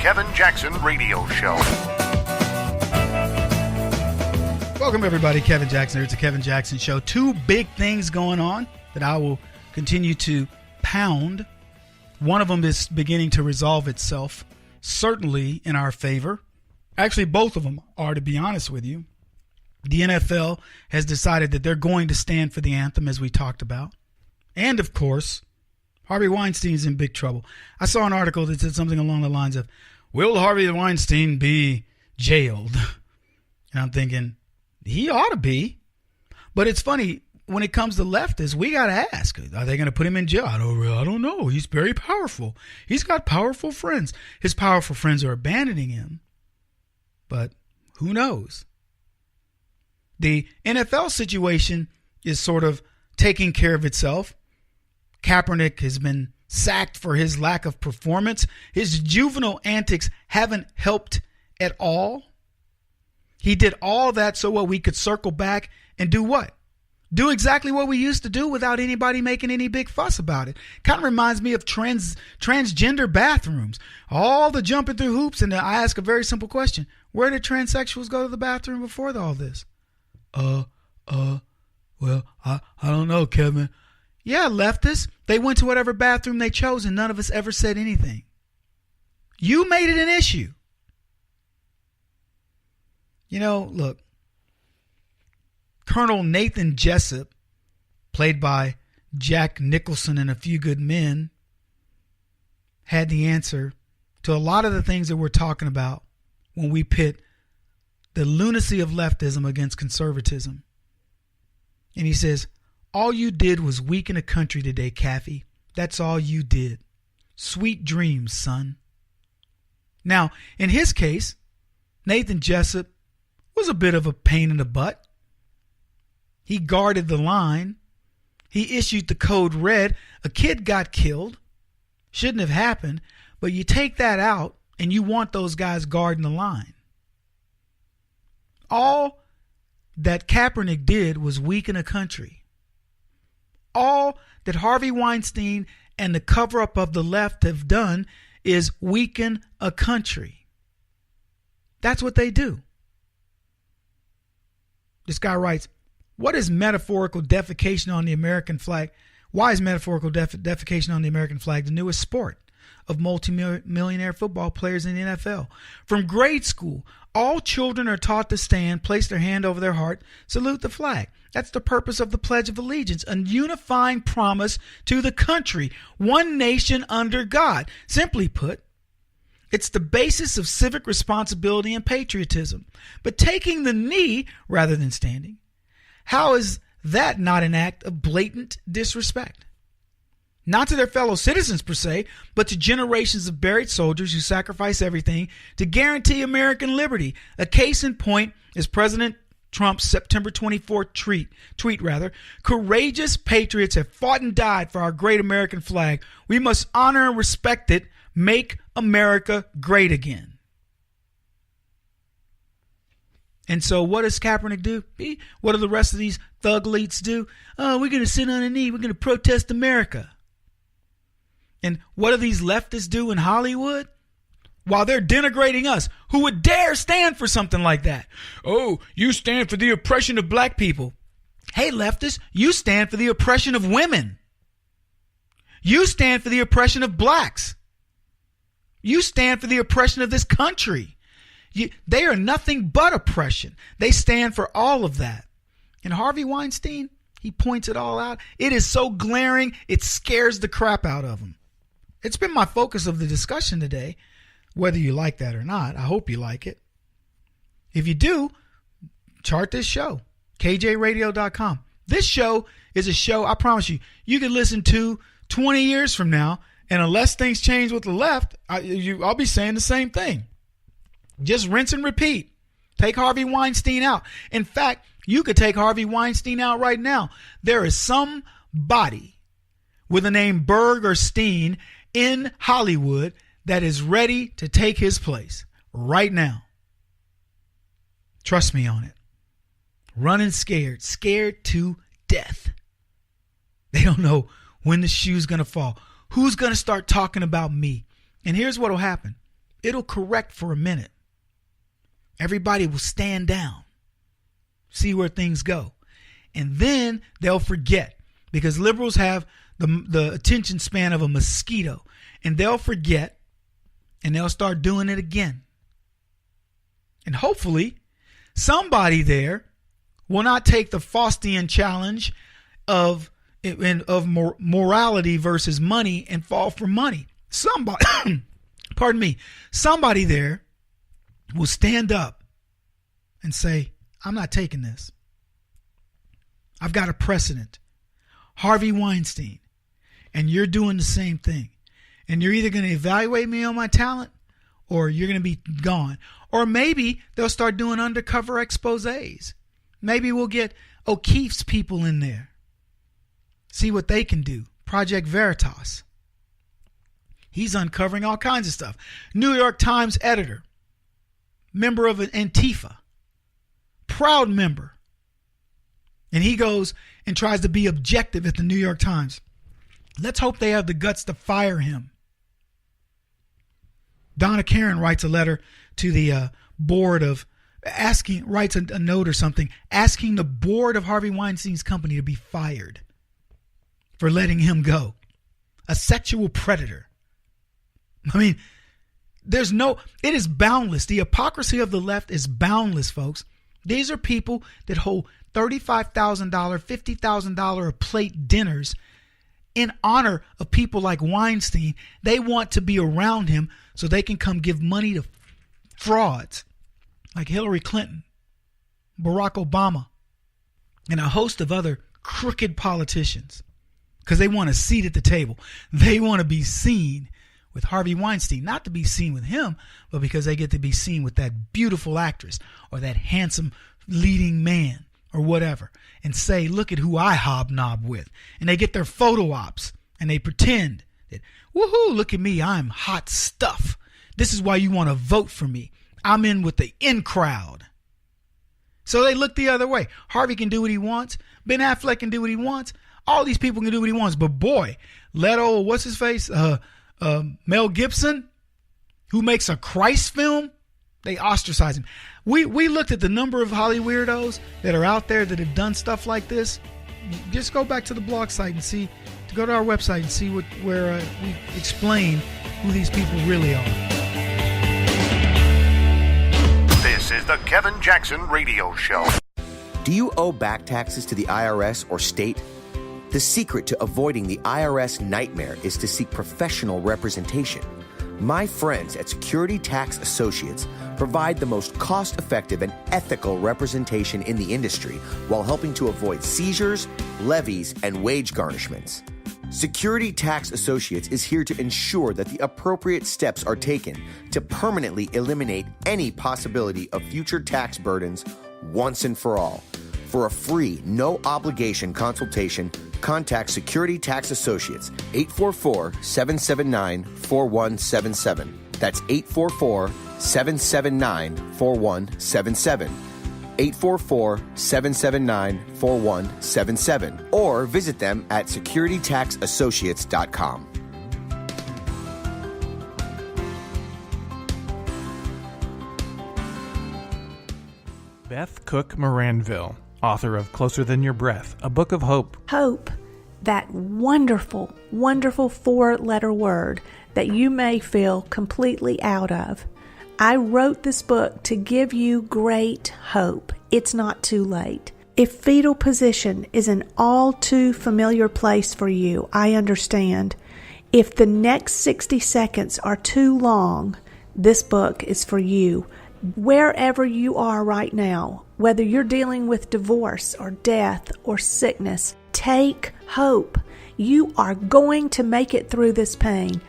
Kevin Jackson Radio Show. Welcome, everybody. Kevin Jackson here. It's a Kevin Jackson Show. Two big things going on that I will continue to pound. One of them is beginning to resolve itself, certainly in our favor. Actually, both of them are, to be honest with you. The NFL has decided that they're going to stand for the anthem, as we talked about. And, of course, Harvey Weinstein's in big trouble. I saw an article that said something along the lines of, will Harvey Weinstein be jailed? And I'm thinking, he ought to be. But it's funny, when it comes to leftists, we got to ask, are they going to put him in jail? I don't know. He's very powerful. He's got powerful friends. His powerful friends are abandoning him. But who knows? The NFL situation is sort of taking care of itself. Kaepernick has been sacked for his lack of performance. His juvenile antics haven't helped at all. He did all that so what we could circle back and do what? Do exactly what we used to do without anybody making any big fuss about it. Kind of reminds me of transgender bathrooms. All the jumping through hoops, and I ask a very simple question. Where did transsexuals go to the bathroom before all this? Well, I don't know, Kevin. Yeah, leftists, they went to whatever bathroom they chose and none of us ever said anything. You made it an issue. You know, look, Colonel Nathan Jessup, played by Jack Nicholson in A Few Good Men, had the answer to a lot of the things that we're talking about when we pit the lunacy of leftism against conservatism. And he says, all you did was weaken a country today, Caffey. That's all you did. Sweet dreams, son. Now, in his case, Nathan Jessup was a bit of a pain in the butt. He guarded the line. He issued the code red. A kid got killed. Shouldn't have happened. But you take that out and you want those guys guarding the line. All that Kaepernick did was weaken a country. All that Harvey Weinstein and the cover-up of the left have done is weaken a country. That's what they do. This guy writes, what is metaphorical defecation on the American flag? Why is metaphorical defecation on the American flag the newest sport of multimillionaire football players in the NFL? From grade school, all children are taught to stand, place their hand over their heart, salute the flag. That's the purpose of the Pledge of Allegiance, a unifying promise to the country, one nation under God. Simply put, it's the basis of civic responsibility and patriotism. But taking the knee rather than standing, how is that not an act of blatant disrespect? Not to their fellow citizens per se, but to generations of buried soldiers who sacrifice everything to guarantee American liberty. A case in point is President Trump's September 24th tweet. Courageous patriots have fought and died for our great American flag. We must honor and respect it. Make America great again. And so what does Kaepernick do? What do the rest of these thug elites do? Oh, we're going to sit on a knee. We're going to protest America. And what do these leftists do in Hollywood? While they're denigrating us, who would dare stand for something like that? Oh, you stand for the oppression of black people. Hey, leftists, you stand for the oppression of women. You stand for the oppression of blacks. You stand for the oppression of this country. They are nothing but oppression. They stand for all of that. And Harvey Weinstein, he points it all out. It is so glaring, it scares the crap out of him. It's been my focus of the discussion today, whether you like that or not. I hope you like it. If you do, chart this show, kjradio.com. This show is a show, I promise you, you can listen to 20 years from now, and unless things change with the left, I'll be saying the same thing. Just rinse and repeat. Take Harvey Weinstein out. In fact, you could take Harvey Weinstein out right now. There is somebody with the name Berg or Steen in Hollywood that is ready to take his place right now. Trust me on it. Running scared to death. They don't know when the shoe's going to fall. Who's going to start talking about me? And here's what will happen. it'll correct for a minute. Everybody will stand down, see where things go. And then they'll forget, because liberals have the attention span of a mosquito, and they'll forget and they'll start doing it again. And hopefully somebody there will not take the Faustian challenge of morality versus money and fall for money. Somebody, pardon me, somebody there will stand up and say, I'm not taking this. I've got a precedent. Harvey Weinstein. And you're doing the same thing. And you're either going to evaluate me on my talent, or you're going to be gone. Or maybe they'll start doing undercover exposés. Maybe we'll get O'Keefe's people in there. See what they can do. Project Veritas. He's uncovering all kinds of stuff. New York Times editor. Member of an Antifa. Proud member. And he goes and tries to be objective at the New York Times. Let's hope they have the guts to fire him. Donna Karen writes a letter to the board of writes a note or something, asking the board of Harvey Weinstein's company to be fired for letting him go. A sexual predator. I mean, it is boundless. The hypocrisy of the left is boundless, folks. These are people that hold $35,000, $50,000 a plate dinners in honor of people like Weinstein. They want to be around him so they can come give money to frauds like Hillary Clinton, Barack Obama, and a host of other crooked politicians, because they want a seat at the table. They want to be seen with Harvey Weinstein, not to be seen with him, but because they get to be seen with that beautiful actress or that handsome leading man or whatever, and say, look at who I hobnob with. And they get their photo ops and they pretend that, woohoo, look at me, I'm hot stuff. This is why you want to vote for me. I'm in with the in crowd. So they look the other way. Harvey can do what he wants. Ben Affleck can do what he wants. All these people can do what he wants. But boy, let old, what's his face? Mel Gibson, who makes a Christ film, they ostracize him. We looked at the number of Holly weirdos that are out there that have done stuff like this. Just go back to the blog site and go to our website and see where we explain who these people really are. This is the Kevin Jackson Radio Show. Do you owe back taxes to the IRS or state? The secret to avoiding the IRS nightmare is to seek professional representation. My friends at Security Tax Associates provide the most cost-effective and ethical representation in the industry while helping to avoid seizures, levies, and wage garnishments. Security Tax Associates is here to ensure that the appropriate steps are taken to permanently eliminate any possibility of future tax burdens once and for all. For a free, no-obligation consultation, contact Security Tax Associates, 844-779-4177. That's 844-779-4177. 844-779-4177. Or visit them at securitytaxassociates.com. Beth Cook Moranville, author of Closer Than Your Breath, a book of hope. Hope, that wonderful, wonderful four-letter word that you may feel completely out of. I wrote this book to give you great hope. It's not too late. If fetal position is an all too familiar place for you, I understand. If the next 60 seconds are too long, this book is for you. Wherever you are right now, whether you're dealing with divorce or death or sickness, take hope. You are going to make it through this pain.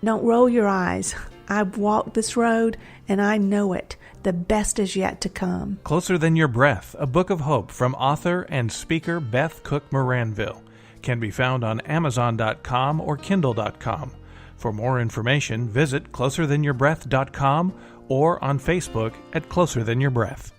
Don't roll your eyes. I've walked this road and I know it. The best is yet to come. Closer Than Your Breath, a book of hope from author and speaker Beth Cook Moranville, can be found on Amazon.com or Kindle.com. For more information, visit closerthanyourBreath.com or on Facebook at Closer Than Your Breath.